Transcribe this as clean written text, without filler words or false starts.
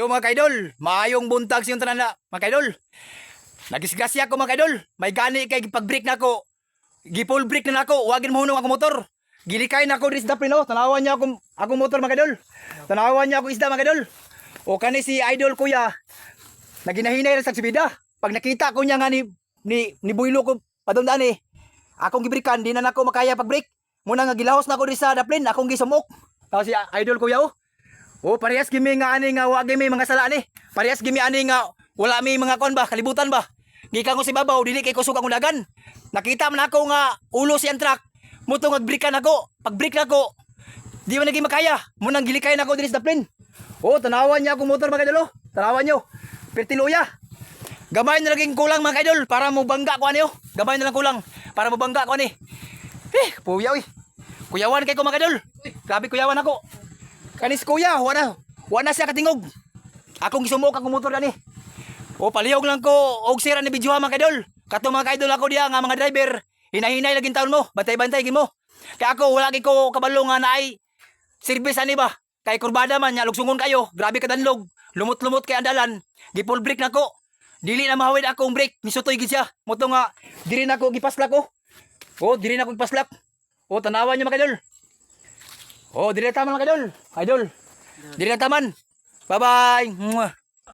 Yo mga kaidol, maayong buntag siyang tanan na, mga kaidol. Nagisgasya ko mga kaidol, may gani kay pag-break nako. Gi-full break na nako, wagin mo hunong ako motor. Gilikay nako diri sa daplin oh, tanawan niya akong motor mga kaidol. Tanawan niya ako isda mga kaidol. O kani si idol kuya, naginahinay ra sa sibida. Pag nakita ko niya nga ni Buylo ko padungdaan eh. Akong gibrikan, di na nako makaya pag-break. Muna nga gilahos na ko diri sa daplin, akong gisumok. Tapos si idol kuya oh. Oh, parehas gimi nga ani nga wa gimi mga sala ni. Parehas gimi ani nga wala mi mga kon ba, kalibutan ba. Gikan ko si babaw dili kay kusog akong dagan. Nakita man ako nga ulo si truck. Muto nga breakan ako. Pag break nako, di man nagi makaya. Munang gilikay nako diri sa daplin. Oh, tanawan niya akong motor mga idol. Tanawan niyo. Pertiluya. Gamay na laging kulang mga idol para mo bangga ko ani oh. Gamay na lang kulang para mo bangga ko ani. Puyaw eh. Kuyawan kay ko mga idol. Grabe kuyawan ako. Kanis kuya, wala siya katingog. Akong gisumok akong motor gani. O palihog lang ko og sira ni bidyuha mga kaidol. Kato mga kaidol ako diya nga mga driver, hinahinay laging taon mo, bantay-bantay gimo. Kaya ako wala gyud ko kabalo nga naay service ani ba. Kay kurbada man nya lugsungon kayo, grabe ka danlog. Lumot-lumot kay andalan. Gi-full brake nako. Dili na mahawid akong brake, misutoy gid siya. Moto nga diri nako gipaslak ko. O diri nako gipaslak. O tanawan niyo mga kaidol. Oh, dili taman mga idol. Idol. Dili taman. Bye-bye.